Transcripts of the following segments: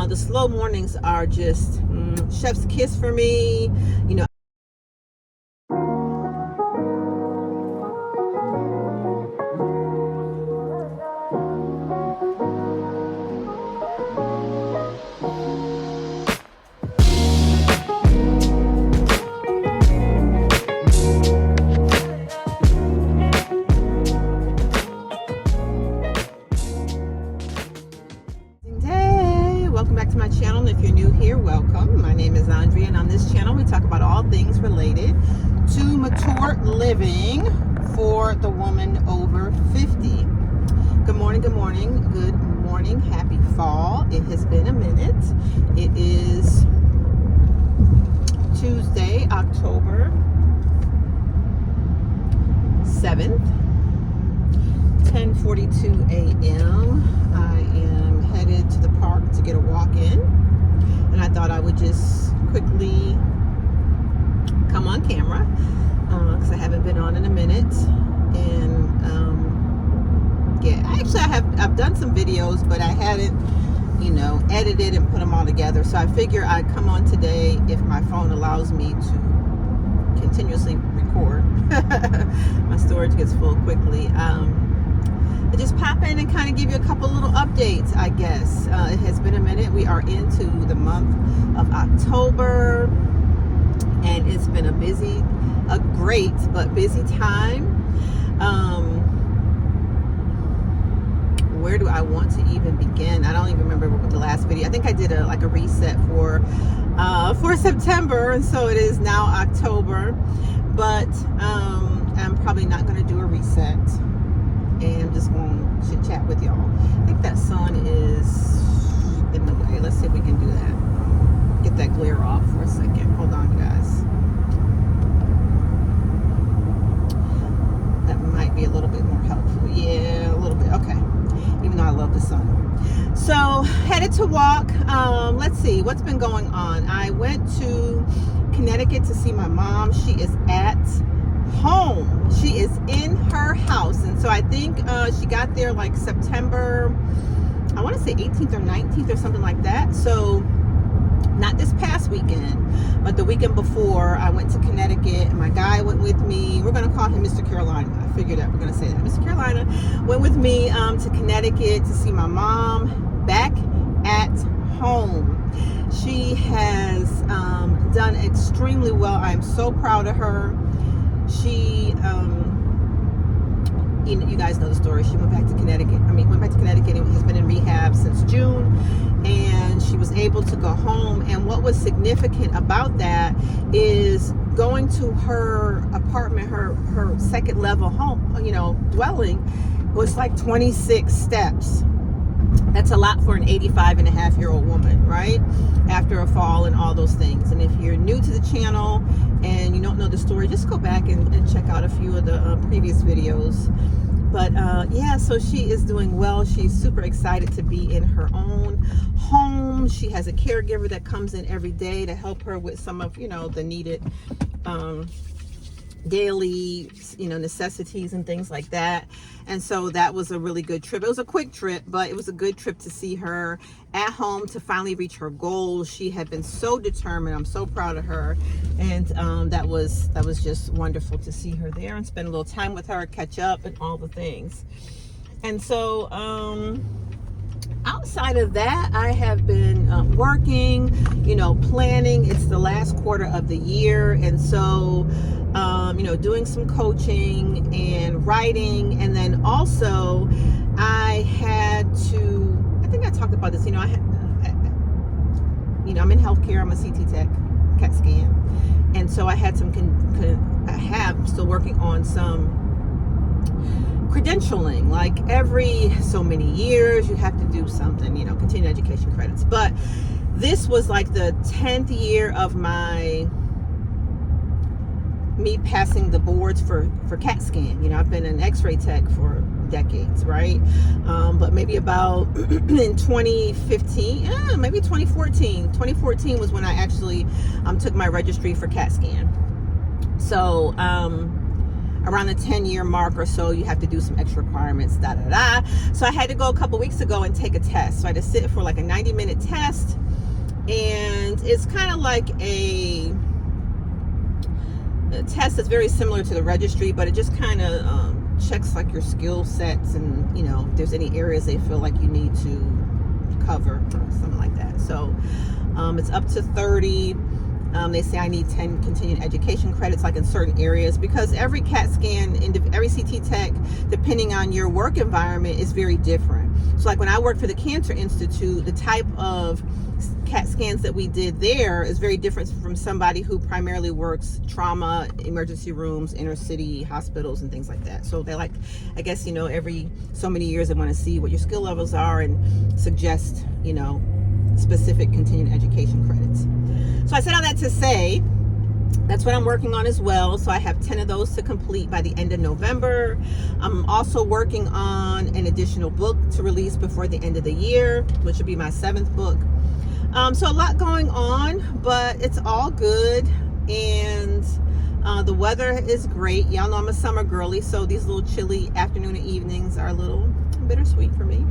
the slow mornings are just chef's kiss for me. You know, welcome back to my channel. And if you're new here, welcome. My name is Andrea, and on this channel we talk about all things related to mature living for the woman over 50. Good morning, good morning, good morning. Happy fall. It has been a minute. It is Tuesday, October 7th, 10:42 a.m. I am headed to the park to get a walk in, and I thought I would just quickly come on camera because I haven't been on in a minute. And I've done some videos, but I hadn't edited and put them all together, so I figure I'd come on today if my phone allows me to continuously record. My storage gets full quickly. I just pop in and kind of give you a couple little updates, I guess. It has been a minute. We are into the month of October, and it's been a great but busy time. Where do I want to even begin? I don't even remember what the last video. I think I did a reset for September, and so it is now October. But I'm probably not going to do a reset, and I'm just going to chit chat with y'all. I think that sun is in the way. Let's see if we can do that. Get that glare off for a second. Hold on, guys. That might be a little bit more helpful. Yeah, a little bit. Okay. Even though I love the sun. So, headed to walk. Let's see what's been going on. I went to Connecticut to see my mom. She is at home. She is in her house, and so I think she got there like September, I want to say 18th or 19th or something like that. So not this past weekend, but the weekend before, I went to Connecticut. My guy went with me. We're going to call him Mr. Carolina. I figured that we're going to say that. Mr. Carolina went with me to Connecticut to see my mom back at home. She has done extremely well. I'm so proud of her. She, you guys know the story. She went back to Connecticut. And has been in rehab since June, and she was able to go home. And what was significant about that is going to her apartment, her second level home, dwelling, was like 26 steps. That's a lot for an 85-and-a-half-year-old woman, right? After a fall and all those things. And if you're new to the channel and you don't know the story, just go back and check out a few of the previous videos. But yeah, so she is doing well. She's super excited to be in her own home. She has a caregiver that comes in every day to help her with some of, the needed daily necessities and things like that. And so that was a really good trip. It was a quick trip, but it was a good trip to see her at home, to finally reach her goals. She had been so determined. I'm so proud of her, and that was just wonderful to see her there and spend a little time with her, catch up, and all the things. And so outside of that, I have been working, planning. It's the last quarter of the year, and so doing some coaching and writing. And then also I think I talked about this, I'm in healthcare. I'm a CT tech, CAT scan. And so I had I'm still working on some credentialing. Like every so many years you have to do something, continuing education credits. But this was like the 10th year of me passing the boards for CAT scan. I've been an x-ray tech for decades, right? But maybe about in 2015, maybe 2014 was when I actually took my registry for CAT scan. So around the 10-year mark or so, you have to do some extra requirements, So I had to go a couple weeks ago and take a test. So I had to sit for like a 90-minute test. it's kind of like a test that's very similar to the registry, but it just kind of checks like your skill sets, and if there's any areas they feel like you need to cover or something like that. So it's up to 30. They say I need 10 continuing education credits, like in certain areas, because every CAT scan, every CT tech, depending on your work environment, is very different. So like when I worked for the Cancer Institute, the type of CAT scans that we did there is very different from somebody who primarily works trauma, emergency rooms, inner city hospitals, and things like that. So they're like, I guess, every so many years they want to see what your skill levels are and suggest, specific continuing education credits. So I said all that to say, that's what I'm working on as well. So I have 10 of those to complete by the end of November. I'm also working on an additional book to release before the end of the year, which will be my 7th book. So a lot going on, but it's all good. And the weather is great. Y'all know I'm a summer girly, so these little chilly afternoon and evenings are a little bittersweet for me.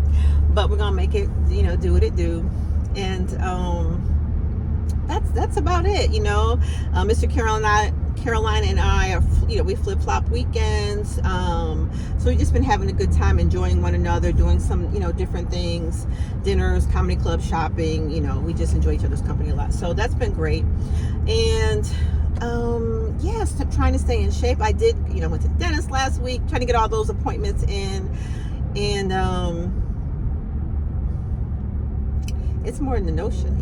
But we're going to make it, do what it do. And that's about it. Mr. Caroline and I are, we flip-flop weekends. So we've just been having a good time, enjoying one another, doing some, different things, dinners, comedy club, shopping. We just enjoy each other's company a lot. So that's been great. And yes, trying to stay in shape. I did, went to the dentist last week, trying to get all those appointments in. And it's more in the notion,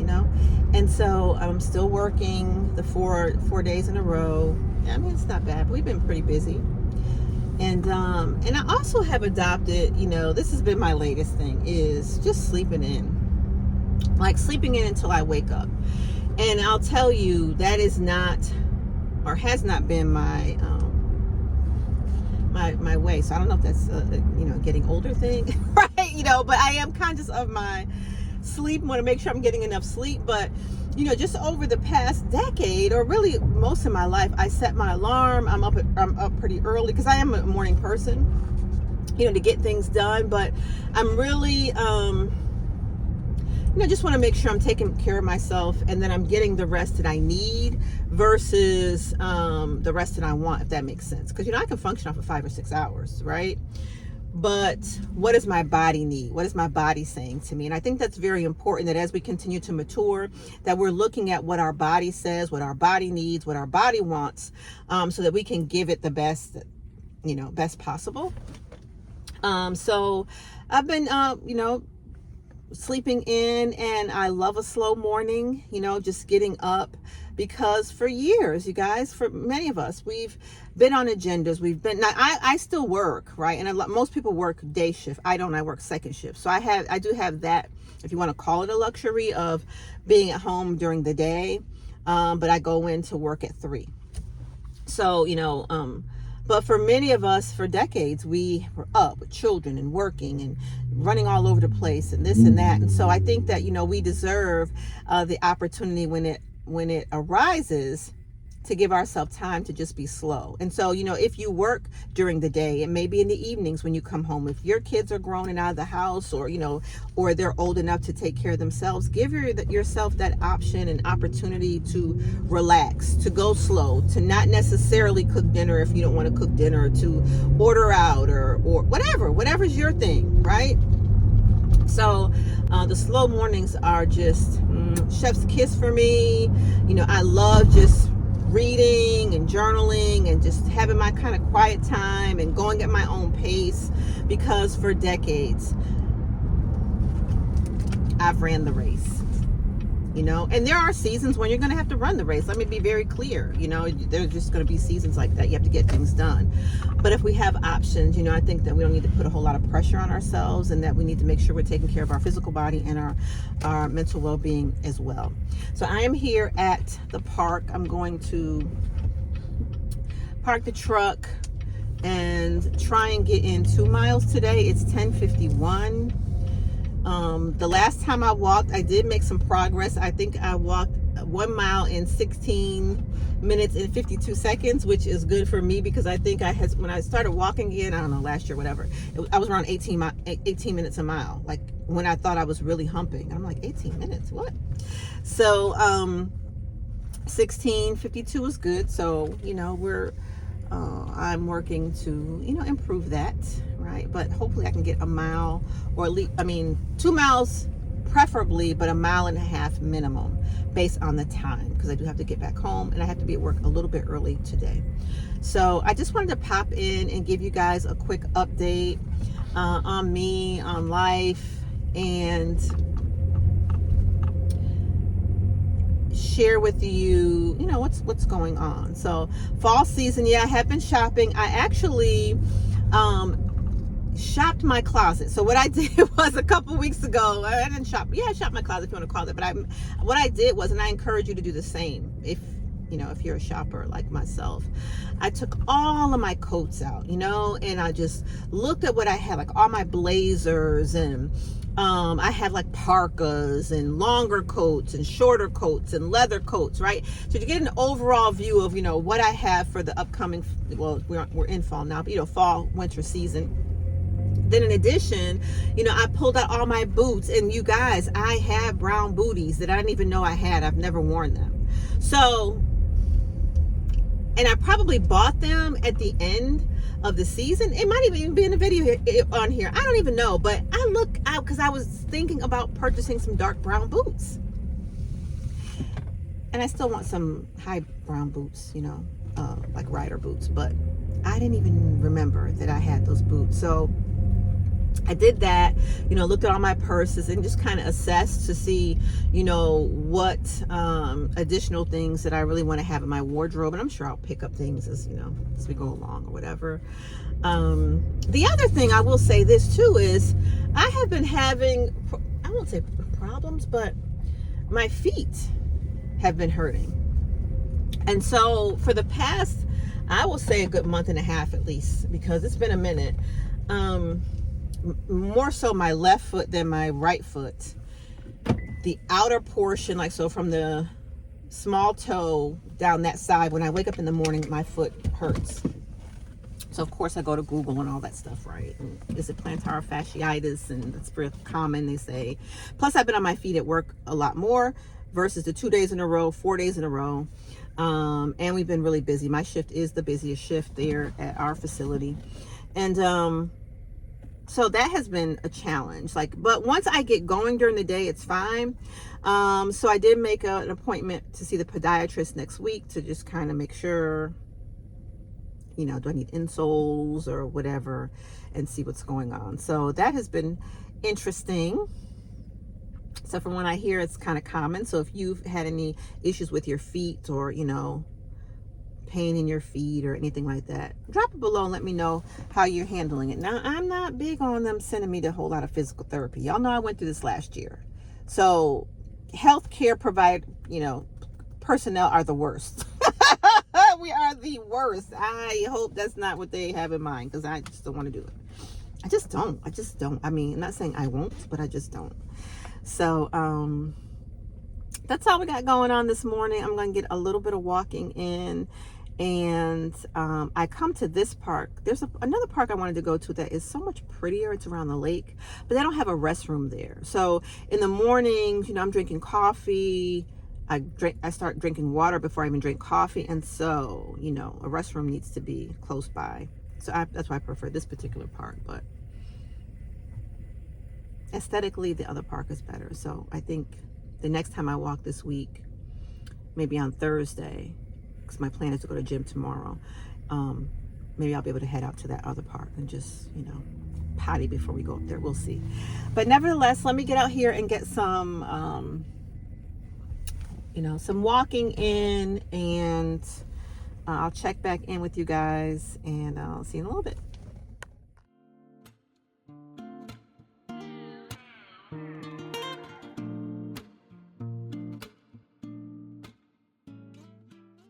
and so I'm still working the four days in a row. I mean, it's not bad, but we've been pretty busy. And I also have adopted, this has been my latest thing, is just sleeping in, like sleeping in until I wake up. And I'll tell you, that is not, or has not been my my way. So I don't know if that's getting older thing, right? But I am conscious of my sleep, want to make sure I'm getting enough sleep. But just over the past decade, or really most of my life, I set my alarm. I'm up pretty early because I am a morning person, to get things done. But I'm really just want to make sure I'm taking care of myself, and then I'm getting the rest that I need versus the rest that I want, if that makes sense. Because I can function off of 5 or 6 hours, right? But what does my body need? What is my body saying to me? And I think that's very important, that as we continue to mature, that we're looking at what our body says, what our body needs, what our body wants, so that we can give it the best, best possible. So I've been, sleeping in, and I love a slow morning, just getting up, because for years, you guys, for many of us, we've been on agendas. Now I still work, right? And most people work day shift. I don't. I work second shift. So I do have that, if you want to call it a luxury, of being at home during the day. But I go in to work at 3. So, but for many of us, for decades, we were up with children and working and running all over the place and this and that. And so I think that, we deserve the opportunity when it arises, to give ourselves time to just be slow. And so, if you work during the day, and maybe in the evenings when you come home, if your kids are grown and out of the house, or, or they're old enough to take care of themselves, give yourself that option and opportunity to relax, to go slow, to not necessarily cook dinner if you don't want to cook dinner, to order out or whatever's your thing, right? So the slow mornings are just chef's kiss for me. I love just reading and journaling and just having my kind of quiet time and going at my own pace, because for decades I've ran the race, and there are seasons when you're going to have to run the race. Let me be very clear. There's just going to be seasons like that. You have to get things done. But if we have options, I think that we don't need to put a whole lot of pressure on ourselves, and that we need to make sure we're taking care of our physical body and our mental well-being as well. So I am here at the park. I'm going to park the truck and try and get in 2 miles today. It's 10:51. The last time I walked, I did make some progress. I think I walked 1 mile in 16 minutes and 52 seconds, which is good for me, because I think when I started walking again, I don't know, last year, whatever, I was around 18 minutes a mile, like when I thought I was really humping. I'm like, 18 minutes, what? So 1652 is good. So I'm working to improve that, right? But hopefully I can get a mile, or at least 2 miles preferably, but 1.5 miles minimum based on the time, because I do have to get back home and I have to be at work a little bit early today. So I just wanted to pop in and give you guys a quick update on me, on life, and share with you what's going on. So fall season, I have been shopping. I actually shopped my closet. So what I did was, a couple weeks ago, I didn't shop. I shopped my closet, if you want to call it. But what I did was, and I encourage you to do the same if you're a shopper like myself. I took all of my coats out, and I just looked at what I had, like all my blazers, and I had like parkas and longer coats and shorter coats and leather coats, right? So to get an overall view of what I have for the upcoming, well, we're in fall now, but fall winter season. Then in addition, I pulled out all my boots, and you guys, I have brown booties that I didn't even know I had. I've never worn them. So, and I probably bought them at the end of the season. It might even be in the video on here. I don't even know, but I look out because I was thinking about purchasing some dark brown boots. And I still want some high brown boots, like rider boots, but I didn't even remember that I had those boots. So I did that, looked at all my purses and just kind of assessed to see, what additional things that I really want to have in my wardrobe. And I'm sure I'll pick up things as we go along or whatever. The other thing I will say this too is I have been having, I won't say problems, but my feet have been hurting. And so for the past, I will say a good month and a half at least, because it's been a minute. More so my left foot than my right foot. The outer portion, like so from the small toe down that side, when I wake up in the morning, my foot hurts. So of course I go to Google and all that stuff, right? And is it plantar fasciitis? And that's pretty common, they say. Plus I've been on my feet at work a lot more versus the 2 days in a row, 4 days in a row. And we've been really busy. My shift is the busiest shift there at our facility. And so that has been a challenge. But once I get going during the day, it's fine. So I did make an appointment to see the podiatrist next week to just kind of make sure, do I need insoles or whatever, and see what's going on. So that has been interesting. So from what I hear, it's kind of common. So if you've had any issues with your feet, or, pain in your feet or anything like that, drop it below and let me know how you're handling it. Now, I'm not big on them sending me to a whole lot of physical therapy. Y'all know I went through this last year. So healthcare personnel are the worst. We are the worst. I hope that's not what they have in mind, because I just don't want to do it. I just don't. I mean, I'm not saying I won't, but I just don't. So that's all we got going on this morning. I'm going to get a little bit of walking in. And I come to this park. There's another park I wanted to go to that is so much prettier. It's around the lake, but they don't have a restroom there. So in the morning, I'm drinking coffee. I start drinking water before I even drink coffee. And so, a restroom needs to be close by. So that's why I prefer this particular park. But aesthetically, the other park is better. So I think the next time I walk this week, maybe on Thursday, because my plan is to go to gym tomorrow, maybe I'll be able to head out to that other park and just, potty before we go up there. We'll see. But nevertheless, let me get out here and get some, some walking in, and I'll check back in with you guys, and I'll see you in a little bit.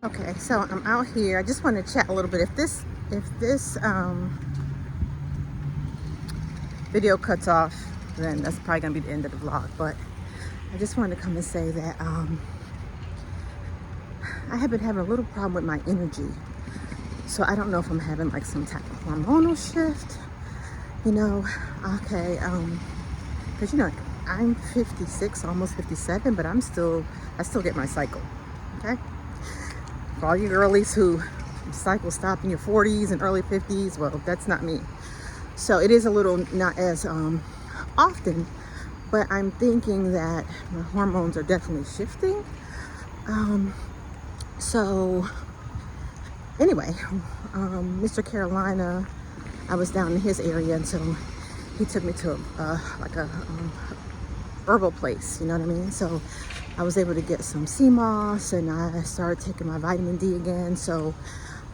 Okay, so I'm out here. I just want to chat a little bit. If this video cuts off, then that's probably gonna be the end of the vlog. But I just wanted to come and say that I have been having a little problem with my energy. So I don't know if I'm having like some type of hormonal shift, okay, because I'm 56, almost 57, but I still get my cycle. Okay. For all you girlies who cycle stop in your 40s and early 50s, well, that's not me. So it is a little not as often, but I'm thinking that my hormones are definitely shifting. So anyway, Mr. Carolina, I was down in his area, and so he took me to like a herbal place, you know what I mean? So I was able to get some sea moss, and I started taking my vitamin D again. So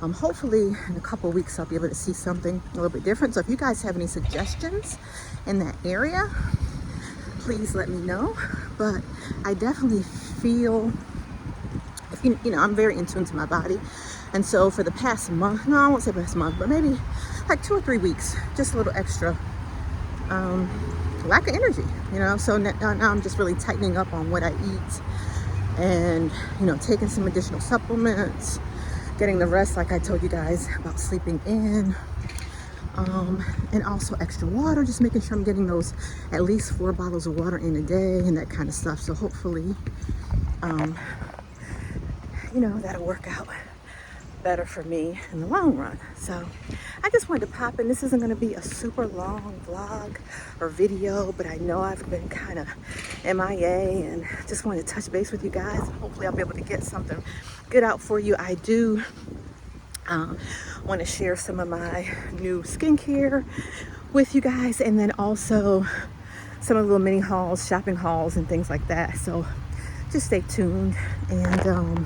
hopefully in a couple of weeks I'll be able to see something a little bit different. So if you guys have any suggestions in that area, please let me know. But I definitely feel, if you know, I'm very in tune to my body. And so for the past month, no, I won't say past month, but maybe like 2 or 3 weeks, just a little extra lack of energy, you know. So now I'm just really tightening up on what I eat, and, you know, taking some additional supplements, getting the rest like I told you guys about, sleeping in, and also extra water, just making sure I'm getting those at least 4 bottles of water in a day and that kind of stuff. So hopefully, you know, that'll work out better for me in the long run. So I just wanted to pop in. This isn't going to be a super long vlog or video, but I know I've been kind of MIA, and just wanted to touch base with you guys. Hopefully I'll be able to get something good out for you. I do want to share some of my new skincare with you guys, and then also some of the little mini hauls, shopping hauls and things like that. So just stay tuned, and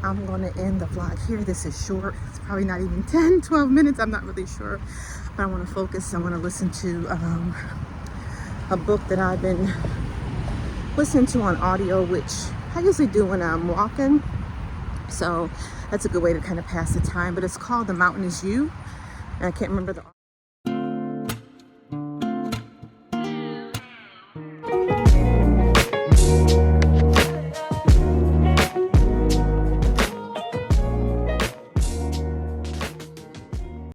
I'm going to end the vlog here. This is short. It's probably not even 10, 12 minutes. I'm not really sure. But I want to focus. I want to listen to a book that I've been listening to on audio, which I usually do when I'm walking. So that's a good way to kind of pass the time. But it's called The Mountain Is You. And I can't remember the